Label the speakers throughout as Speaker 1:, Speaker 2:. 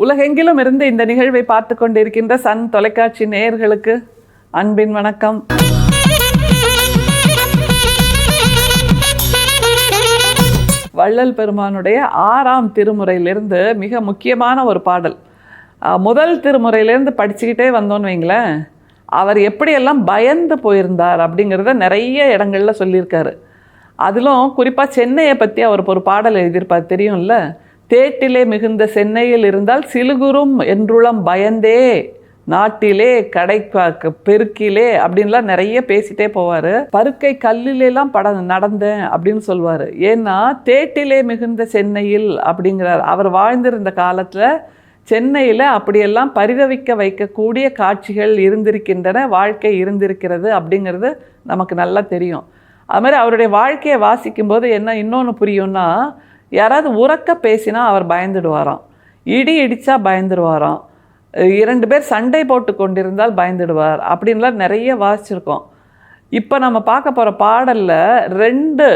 Speaker 1: உலகெங்கிலும் இருந்து இந்த நிகழ்வை பார்த்து கொண்டிருக்கின்ற சன் தொலைக்காட்சி நேயர்களுக்கு அன்பின் வணக்கம். வள்ளல் பெருமானுடைய 6ஆம் திருமுறையிலிருந்து மிக முக்கியமான ஒரு பாடல். முதல் திருமுறையிலேருந்து படிச்சுக்கிட்டே வந்தோன்னு வைங்களேன், அவர் எப்படியெல்லாம் பயந்து போயிருந்தார் அப்படிங்கிறத நிறைய இடங்களில் சொல்லியிருக்காரு. அதிலும் குறிப்பாக சென்னையை பற்றி அவர் ஒரு பாடல் எழுதியிருப்பார், தெரியும்ல. தேட்டிலே மிகுந்த சென்னையில் இருந்தால் சிலுகுரும் என்றுளம் பயந்தே நாட்டிலே கடை பெருக்கிலே அப்படின்லாம் நிறைய பேசிட்டே போவார். பருக்கை கல்லிலெல்லாம் நடந்தேன் அப்படின்னு சொல்லுவார். ஏன்னா தேட்டிலே மிகுந்த சென்னையில் அப்படிங்கிறார். அவர் வாழ்ந்திருந்த காலத்தில் சென்னையில் அப்படியெல்லாம் பரிதவிக்க வைக்கக்கூடிய காட்சிகள் இருந்திருக்கின்றன, வாழ்க்கை இருந்திருக்கிறது அப்படிங்கிறது நமக்கு நல்லா தெரியும். அது மாதிரி அவருடைய வாழ்க்கையை வாசிக்கும்போது என்ன இன்னொன்று புரியும்னா, யாராவது உறக்க பேசினா அவர் பயந்துடுவாராம், இடி இடித்தா பயந்துடுவாராம், 2 பேர் சண்டை போட்டு கொண்டிருந்தால் பயந்துடுவார் அப்படின்லாம் நிறைய வாசிச்சிருக்கோம். இப்போ நம்ம பார்க்க போகிற பாடலில் 2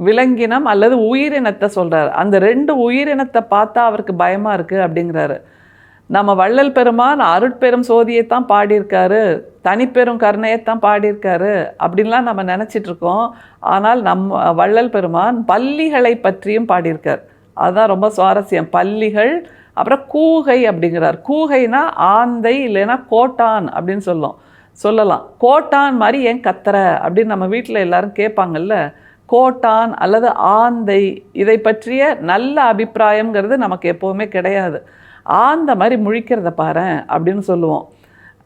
Speaker 1: விலங்கினம் அல்லது உயிரினத்தை சொல்கிறார். அந்த 2 உயிரினத்தை பார்த்தா அவருக்கு பயமாக இருக்குது அப்படிங்கிறாரு. நம்ம வள்ளல் பெருமான் அருட்பெரும் சோதியைத்தான் பாடியிருக்காரு, தனிப்பெரும் கருணையைத்தான் பாடியிருக்காரு அப்படின்லாம் நம்ம நினச்சிட்ருக்கோம். ஆனால் வள்ளல் பெருமான் பல்லிகளை பற்றியும் பாடியிருக்கார். அதுதான் ரொம்ப சுவாரஸ்யம். பல்லிகள், அப்புறம் கூகை அப்படிங்கிறார். கூகைனா ஆந்தை இல்லைன்னா கோட்டான் அப்படின்னு சொல்லலாம். கோட்டான் மாதிரி ஏன் கத்துற அப்படின்னு நம்ம வீட்டில் எல்லாரும் கேட்பாங்கல்ல. கோட்டான் அல்லது ஆந்தை, இதை பற்றிய நல்ல அபிப்பிராயங்கிறது நமக்கு எப்போவுமே கிடையாது. ஆந்த மாதிரி முழிக்கிறத பாரு அப்படின்னு சொல்லுவோம்.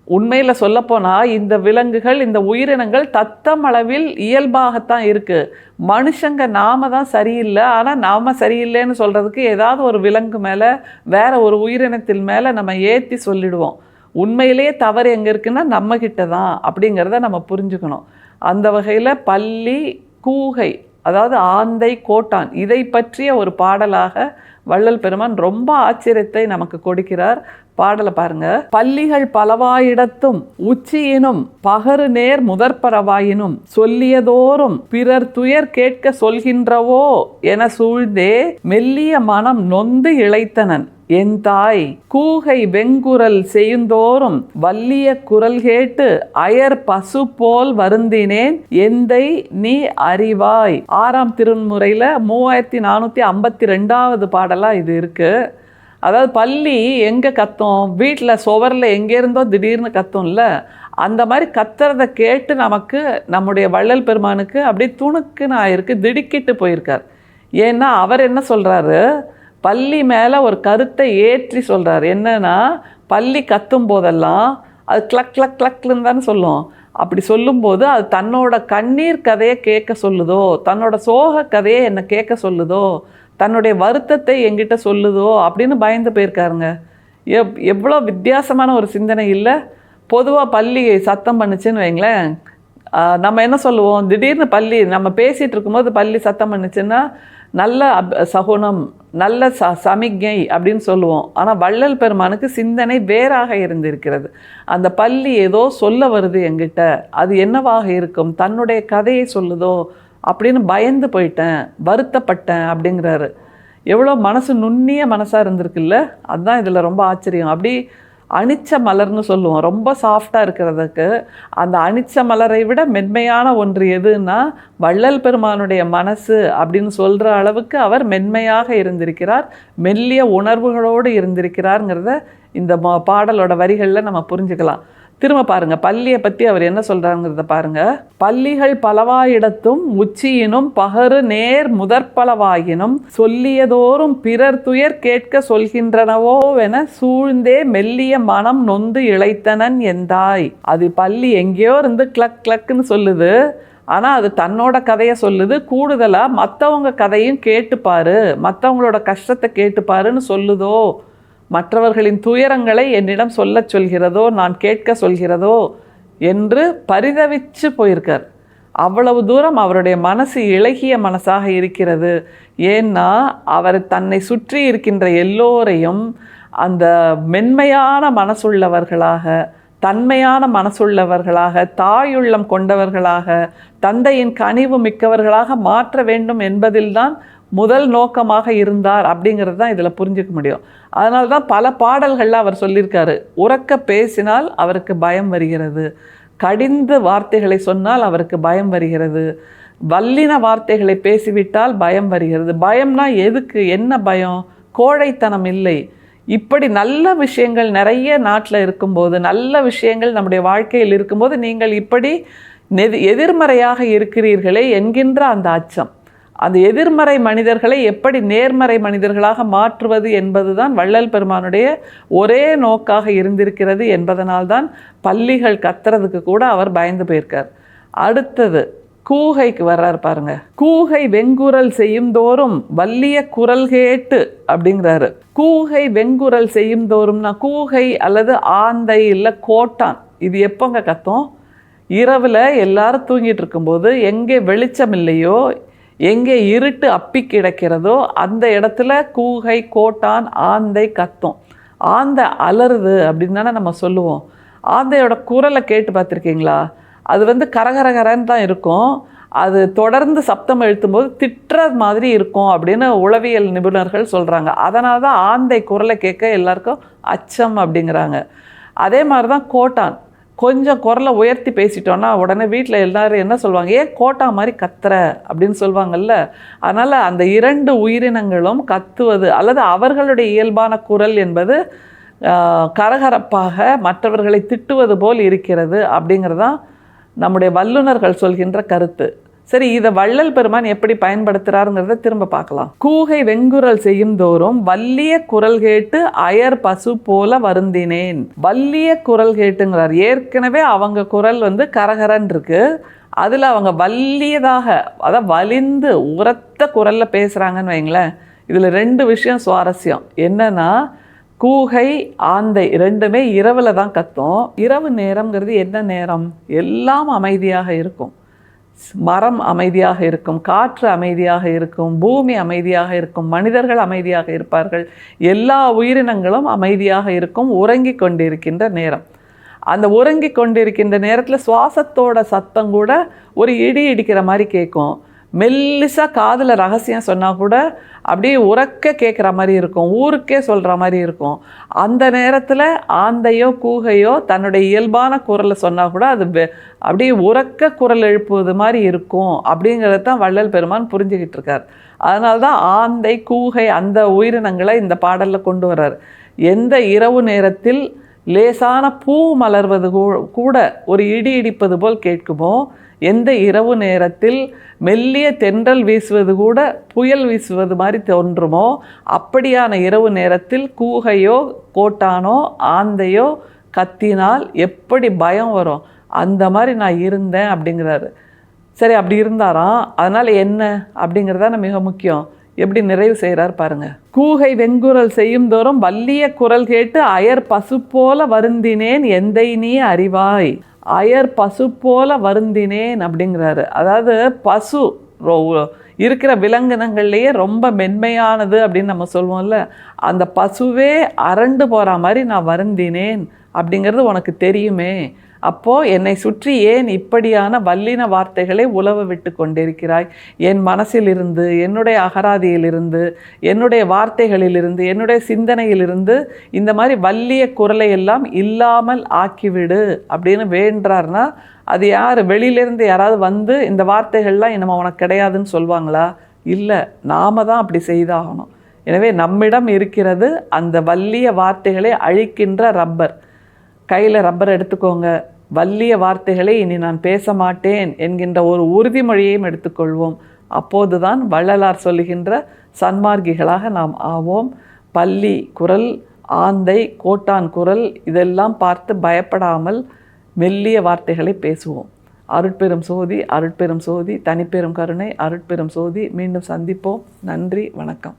Speaker 1: உண்மையில் சொல்லப்போனால் இந்த விலங்குகள், இந்த உயிரினங்கள் தத்தம் அளவில் இயல்பாகத்தான் இருக்குது. மனுஷங்க நாம தான் சரியில்லை, ஆனால் நாம் சரியில்லைன்னு சொல்கிறதுக்கு ஏதாவது ஒரு விலங்கு மேலே, வேற ஒரு உயிரினத்தின் மேலே நம்ம ஏற்றி சொல்லிடுவோம். உண்மையிலேயே தவறு எங்கே இருக்குன்னா நம்மக்கிட்ட தான் அப்படிங்கிறத நம்ம புரிஞ்சுக்கணும். அந்த வகையில் பல்லி, கூகை, அதாவது ஆந்தை, கோட்டான், இதை பற்றிய ஒரு பாடலாக வள்ளல் பெருமான் ரொம்ப ஆச்சரியத்தை நமக்கு கொடுக்கிறார். பாடலை பாருங்க. பல்லிகள் பலவாயிடத்தும் உச்சியினும் பகரு நேர் முதற்பரவாயினும் சொல்லியதோறும் பிறர் துயர் கேட்க சொல்கின்றவோ என சூழ்ந்தே மெல்லிய மனம் நொந்து இளைத்தனன் என் தாய் கூகை வெங்குரல் செய்யுந்தோறும் வல்லிய குரல் கேட்டு அயர் பசு போல் வருந்தினேன் எந்தை நீ அறிவாய். 6ஆம் திருமுறையில் 3452வது பாடலா இது இருக்கு. அதாவது பல்லி எங்கே கத்தும், வீட்டில் சுவரில் எங்கேருந்தோ திடீர்னு கத்தும்ல, அந்த மாதிரி கத்துறதை கேட்டு நமக்கு நம்முடைய வள்ளல் பெருமானுக்கு அப்படியே துணுக்குன்னு ஆயிருக்கு, திடுக்கிட்டு போயிருக்கார். ஏன்னா அவர் என்ன சொல்கிறாரு, பல்லி மேலே ஒரு கருத்தை ஏற்றி சொல்கிறார். என்னன்னா, பல்லி கத்தும் போதெல்லாம் அது கிளக் கிளக் கிளக்லுன்னு தானே சொல்லும். அப்படி சொல்லும்போது அது தன்னோட கண்ணீர் கதையை கேட்க சொல்லுதோ, தன்னோட சோக கதையை என்னை கேட்க சொல்லுதோ, தன்னுடைய வருத்தத்தை எங்கிட்ட சொல்லுதோ அப்படின்னு பயந்து போயிருக்காருங்க. எவ்வளோ வித்தியாசமான ஒரு சிந்தனை இல்லை. பொதுவாக பல்லி சத்தம் பண்ணுச்சுன்னு வைங்களேன், நம்ம என்ன சொல்லுவோம், திடீர்னு பல்லி நம்ம பேசிகிட்டு இருக்கும்போது பல்லி சத்தம் பண்ணுச்சுன்னா நல்ல சகுனம், நல்ல சமிக்ஞை அப்படின்னு சொல்லுவோம். ஆனால் வள்ளல் பெருமானுக்கு சிந்தனை வேறாக இருந்திருக்கிறது. அந்த பல்லி ஏதோ சொல்ல வருது என்கிட்ட, அது என்னவாக இருக்கும், தன்னுடைய கதையை சொல்லுதோ அப்படின்னு பயந்து போயிட்டேன், வருத்தப்பட்டேன் அப்படிங்கிறாரு. எவ்வளோ மனசு நுண்ணிய மனசாக இருந்திருக்குல்ல, அதுதான் இதில் ரொம்ப ஆச்சரியம். அப்படி அனிச்ச மலர்னு சொல்லுவோம், ரொம்ப சாஃப்டாக இருக்கிறதுக்கு. அந்த அனிச்ச மலரை விட மென்மையான ஒன்று எதுன்னா வள்ளல் பெருமானுடைய மனசு அப்படின்னு சொல்கிற அளவுக்கு அவர் மென்மையாக இருந்திருக்கிறார், மெல்லிய உணர்வுகளோடு இருந்திருக்கிறாருங்கிறத இந்த பாடலோட வரிகளில் நம்ம புரிஞ்சுக்கலாம். திரும்ப பாருங்க, பல்லியை பற்றி அவர் என்ன சொல்றாங்கிறத பாருங்க. பல்லிகள் பலவாயிடத்தும் உச்சியினும் பகரு நேர் முதற்பலவாயினும் சொல்லியதோறும் பிறர் துயர் கேட்க சொல்கின்றனவோ என சூழ்ந்தே மெல்லிய மனம் நொந்து இளைத்தனன் எந்தாய். அது பல்லி எங்கேயோ இருந்து கிளக் கிளக்குன்னு சொல்லுது, ஆனால் அது தன்னோட கதையை சொல்லுது. கூடுதலாக மற்றவங்க கதையும் கேட்டுப்பாரு, மற்றவங்களோட கஷ்டத்தை கேட்டுப்பாருன்னு சொல்லுதோ, மற்றவர்களின் துயரங்களை என்னிடம் சொல்லச் சொல்கிறதோ, நான் கேட்க சொல்கிறதோ என்று பரிதவிச்சு போயிருக்கார். அவ்வளவு தூரம் அவருடைய மனசு இளகிய மனசாக இருக்கிறது. ஏன்னா அவர் தன்னை சுற்றி இருக்கின்ற எல்லோரையும் அந்த மென்மையான மனசுள்ளவர்களாக, தன்மையான மனசுள்ளவர்களாக, தாயுள்ளம் கொண்டவர்களாக, தந்தையின் கனிவு மிக்கவர்களாக மாற்ற வேண்டும் என்பதில்தான் முதல் நோக்கமாக இருந்தார் அப்படிங்கிறது தான் இதில் புரிஞ்சுக்க முடியும். அதனால தான் பல பாடல்களில் அவர் சொல்லியிருக்காரு, உறக்க பேசினால் அவருக்கு பயம் வருகிறது, கடிந்து வார்த்தைகளை சொன்னால் அவருக்கு பயம் வருகிறது, வல்லின வார்த்தைகளை பேசிவிட்டால் பயம் வருகிறது. பயம்னா எதுக்கு? என்ன பயம்? கோழைத்தனம் இல்லை. இப்படி நல்ல விஷயங்கள் நிறைய நாட்டில் இருக்கும்போது, நல்ல விஷயங்கள் நம்முடைய வாழ்க்கையில் இருக்கும்போது நீங்கள் இப்படி எதிர்மறையாக இருக்கிறீர்களே என்கின்ற அந்த அச்சம், அந்த எதிர்மறை மனிதர்களை எப்படி நேர்மறை மனிதர்களாக மாற்றுவது என்பதுதான் வள்ளல் பெருமானுடைய ஒரே நோக்காக இருந்திருக்கிறது என்பதனால்தான் பல்லிகள் கத்துறதுக்கு கூட அவர் பயந்து போயிருக்கார். அடுத்தது கூகைக்கு வர்றார் பாருங்க. கூகை வெங்குரல் செய்யும் தோறும் வல்லிய குரல் கேட்டு அப்படிங்கிறாரு. கூகை வெங்குரல் செய்யும் தோறும்னா கூகை அல்லது ஆந்தை இல்லை கோட்டான், இது எப்போங்க கத்தும்? இரவில் எல்லாரும் தூங்கிட்டு இருக்கும்போது எங்கே வெளிச்சம் இல்லையோ, எங்கே இருட்டு அப்பி கிடக்கிறதோ அந்த இடத்துல கூகை கோட்டான் ஆந்தை கத்தும். ஆந்தை அலறுது அப்படின்னு தானே நம்ம சொல்லுவோம். ஆந்தையோட குரலை கேட்டு பார்த்துருக்கீங்களா? அது கரகரகரன்னு தான் இருக்கும். அது தொடர்ந்து சப்தம் எழுத்தும்போது திட்டுற மாதிரி இருக்கும் அப்படின்னு உளவியல் நிபுணர்கள் சொல்கிறாங்க. அதனால தான் ஆந்தை குரலை கேட்க எல்லாருக்கும் அச்சம் அப்படிங்கிறாங்க. அதே மாதிரி தான் கோட்டான். கொஞ்சம் குரலை உயர்த்தி பேசிட்டோன்னா உடனே வீட்டில் எல்லோரும் என்ன சொல்லுவாங்க, ஏன் கோட்டா மாதிரி கத்துற அப்படின்னு சொல்லுவாங்கல்ல. அதனால் அந்த இரண்டு உயிரினங்களும் கத்துவது அல்லது அவர்களுடைய இயல்பான குரல் என்பது கரகரப்பாக மற்றவர்களை திட்டுவது போல் இருக்கிறது அப்படிங்கிறதான் நம்முடைய வல்லுநர்கள் சொல்கின்ற கருத்து. சரி, இதை வள்ளல் பெருமான் எப்படி பயன்படுத்துகிறாருங்கிறத திரும்ப பார்க்கலாம். கூகை வெங்குரல் செய்யும் தோறும் வல்லிய குரல் கேட்டு அயர் பசு போல வருந்தினேன். வல்லிய குரல் கேட்டுங்கிறார். ஏற்கனவே அவங்க குரல் கரகரன் இருக்கு, அதில் அவங்க வல்லியதாக, அதாவது வலிந்து உரத்த குரலில் பேசுகிறாங்கன்னு வைங்களேன். இதில் ரெண்டு விஷயம் சுவாரஸ்யம். என்னன்னா, கூகை ஆந்தை ரெண்டுமே இரவில் தான் கத்தும். இரவு நேரம்ங்கிறது என்ன நேரம்? எல்லாம் அமைதியாக இருக்கும். மரம் அமைதியாக இருக்கும், காற்று அமைதியாக இருக்கும், பூமி அமைதியாக இருக்கும், மனிதர்கள் அமைதியாக இருப்பார்கள், எல்லா உயிரினங்களும் அமைதியாக இருக்கும். உறங்கி கொண்டிருக்கின்ற நேரம். அந்த உறங்கி கொண்டிருக்கின்ற நேரத்தில் சுவாசத்தோட சத்தம் கூட ஒரு இடி இடிக்கிற மாதிரி கேட்கும். மெல்லிசாக காதில் ரகசியம் சொன்னால் கூட அப்படியே உறக்க கேட்குற மாதிரி இருக்கும், ஊருக்கே சொல்கிற மாதிரி இருக்கும். அந்த நேரத்தில் ஆந்தையோ கூகையோ தன்னுடைய இயல்பான குரலை சொன்னால் கூட அது அப்படியே உறக்க குரல் எழுப்புவது மாதிரி இருக்கும் அப்படிங்கிறது தான் வள்ளல் பெருமான் புரிஞ்சுக்கிட்டு இருக்கார். அதனால தான் ஆந்தை கூகை அந்த உயிரினங்களை இந்த பாடலில் கொண்டு வர்றார். எந்த இரவு நேரத்தில் லேசான பூ மலர்வது கூட ஒரு இடி இடிப்பது போல் கேட்குமோ, எந்த இரவு நேரத்தில் மெல்லிய தென்றல் வீசுவது கூட புயல் வீசுவது மாதிரி தோன்றுமோ, அப்படியான இரவு நேரத்தில் கூகையோ கோட்டானோ ஆந்தையோ கத்தினால் எப்படி பயம் வரும், அந்த மாதிரி நான் இருந்தேன் அப்படிங்கிறாரு. சரி, அப்படி இருந்தாராம். அதனால் என்ன அப்படிங்கிறதான மிக முக்கியம். எப்படி நிறைவு செய்கிறார் பாருங்க. கூகை வெங்குரல் செய்யும் தோறும் வல்லிய குரல் கேட்டு அயர் பசு போல வருந்தினேன் எந்தை நீ அறிவாய். அயர் பசு போல வருந்தினேன் அப்படிங்கிறாரு. அதாவது பசு இருக்கிற விலங்கினங்கள்லேயே ரொம்ப மென்மையானது அப்படின்னு நம்ம சொல்லுவோம்ல, அந்த பசுவே அரண்டு போகிற மாதிரி நான் வருந்தினேன் அப்படிங்கிறது உனக்கு தெரியுமே. அப்போது என்னை சுற்றி ஏன் இப்படியான வல்லின வார்த்தைகளை உலவ விட்டு கொண்டிருக்கிறாய்? என் மனசிலிருந்து, என்னுடைய அகராதியிலிருந்து, என்னுடைய வார்த்தைகளிலிருந்து, என்னுடைய சிந்தனையிலிருந்து இந்த மாதிரி வல்லிய குரலை எல்லாம் இல்லாமல் ஆக்கிவிடு அப்படின்னு வேண்டார்னா, அது யார்? வெளியிலேருந்து யாராவது இந்த வார்த்தைகள்லாம் நம்ம உனக்கு கிடையாதுன்னு சொல்லுவாங்களா? இல்லை, நாம தான் அப்படி செய்தாகணும். எனவே நம்மிடம் இருக்கிறது அந்த வல்லிய வார்த்தைகளை அழிக்கின்ற ரப்பர். கையில் ரப்பர் எடுத்துக்கோங்க. வல்லிய வார்த்தைகளை இனி நான் பேச மாட்டேன் என்கின்ற ஒரு உறுதிமொழியையும் எடுத்துக்கொள்வோம். அப்போதுதான் வள்ளலார் சொல்லுகின்ற சன்மார்க்கிகளாக நாம் ஆவோம். பல்லி குரல், ஆந்தை, கோட்டான் குரல் இதெல்லாம் பார்த்து பயப்படாமல் மெல்லிய வார்த்தைகளை பேசுவோம். அருட்பெரும் சோதி, அருட்பெரும் சோதி, தனிப்பெரும் கருணை, அருட்பெரும் சோதி. மீண்டும் சந்திப்போம். நன்றி, வணக்கம்.